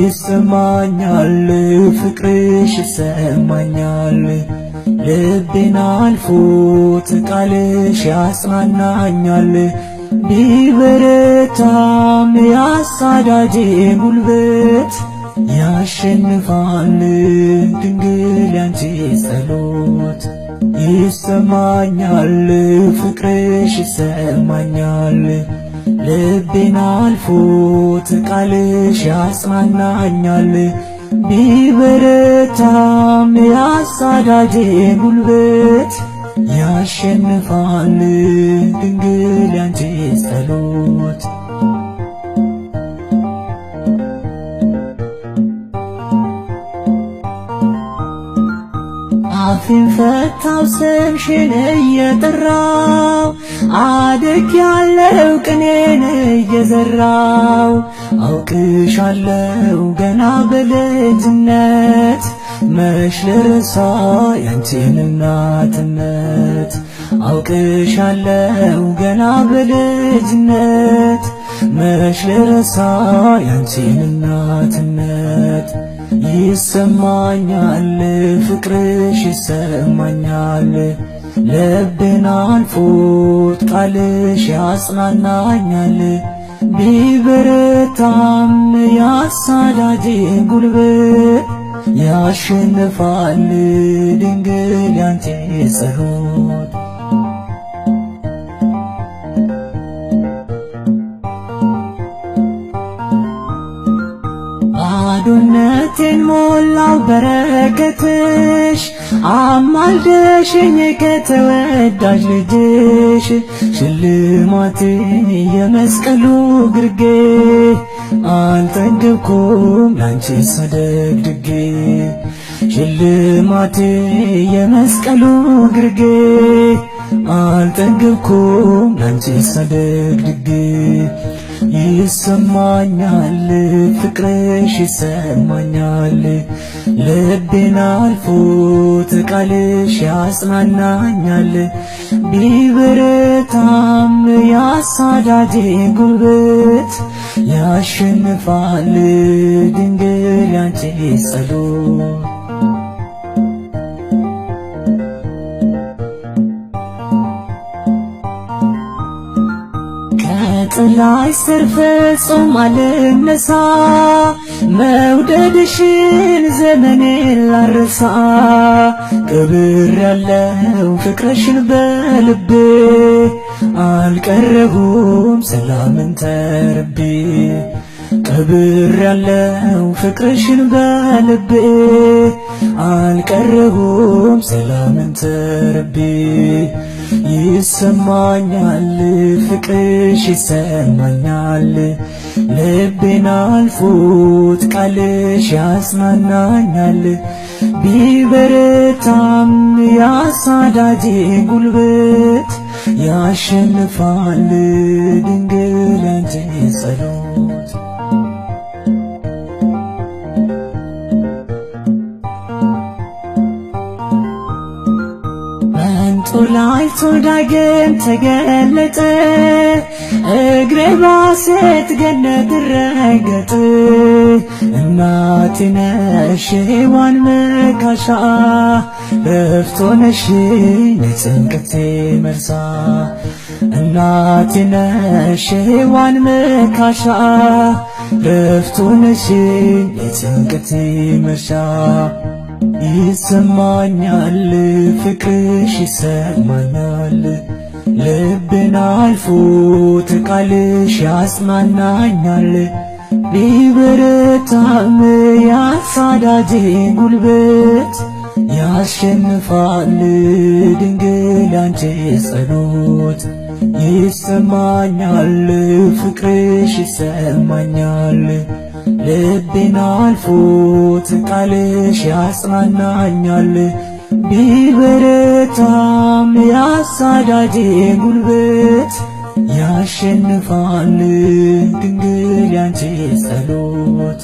ይሰማኛል ፍቅርሽ ይሰማኛል ልቤን አልፎት ቃልሽ ያጽናናኛል ቢበረታም ያሳዳጄ ጉልበት ያሸንፋል ድንግል ያንቺ ጸሎት ይሰማኛል ፍቅርሽ ይሰማኛል ልቤን አልፎት ቃልሽ ያጽናናኛል ቢበረታም ያሳዳጄ ጉልበት ያሸንፋል ድንግል ያንቺ ጸሎት አፌን ፈታው ስምሽን እየጠራው አድጌያለሁ ቅኔን እየዘራው አውቅሻለሁ ገና በልጅነት መች ልረሳ ያንቺን እናትነት አውቅሻለሁ ገና በልጅነት መች ልረሳ ያንቺን እናትነት ይሰማኛል ፍቅርሽ ይሰማኛል ልቤን አልፎት ቃልሽ ያጽናናኛል ቢበረታም ያሳዳጄ ጉልበት ያሸንፋል ድንግል ያንቺ ጸሎት ባዶነቴን ሞላው በረከትሽ አማልደሽኝ ከተወዳጅ ልጅሽ ሽልማቴ የመስቀሉ ግርጌ አልጠገብኩም ላንቺ ሳደግድጌ ሽልማቴ የመስቀሉ ግርጌ አልጠገብኩም ላንቺ ሳደግድጌ ይሰማኛል ፍቅርሽ ይሰማኛል ልቤን አልፎት ቃልሽ ያጽናናኛል ቢበረታም ያሳዳጄ ጉልበት ያሸንፋል ድንግል ያንቺ ጸሎት ከጥላሽ ስር ፍጹም አልነሳ መውደድሽን ዘመኔን ላረሳ ቀብሬያለሁ ፍቅርሽን በልቤ አልቀረሁም ሰላምን ተርቤ ቀብሬያለሁ ፍቅርሽን በልቤ አልቀረሁም ሰላምን ተርቤ ይሰማኛል ፍቅርሽ ይሰማኛል ልቤን አልፎት ቃልሽ ያጽናናኛል ቢበረታም ያሳዳጄ ጉልበት ያሸንፋል ድንግል ያንቺ ጸሎት ጦላይቶ ዳግም ተገለጠ እግሬ ባሴት ገነት ረገጥ እናቴ ነሽ ሔዋን መካሻ ረፍት ሆነሽኝ የጭንቀቴ መርሳ እናቴ ነሽ ሔዋን መካሻ ረፍት ሆነሽኝ የጭንቀቴ መርሻ ይሰማኛል ፍቅርሽ ይሰማኛል ልቤን አልፎት ቃልሽ ያጽናናኛል ቢበረታም ያሳዳጄ ጉልበት ያሸንፋል ድንግል ያንቺ ጸሎት ይሰማኛል ፍቅርሽ ይሰማኛል ልቤን አልፎት ቃልሽ ያጽናናኛል ቢበረታም ያሳዳጄ ጉልበት ያሸንፋል ድንግል ያንቺ ጸሎት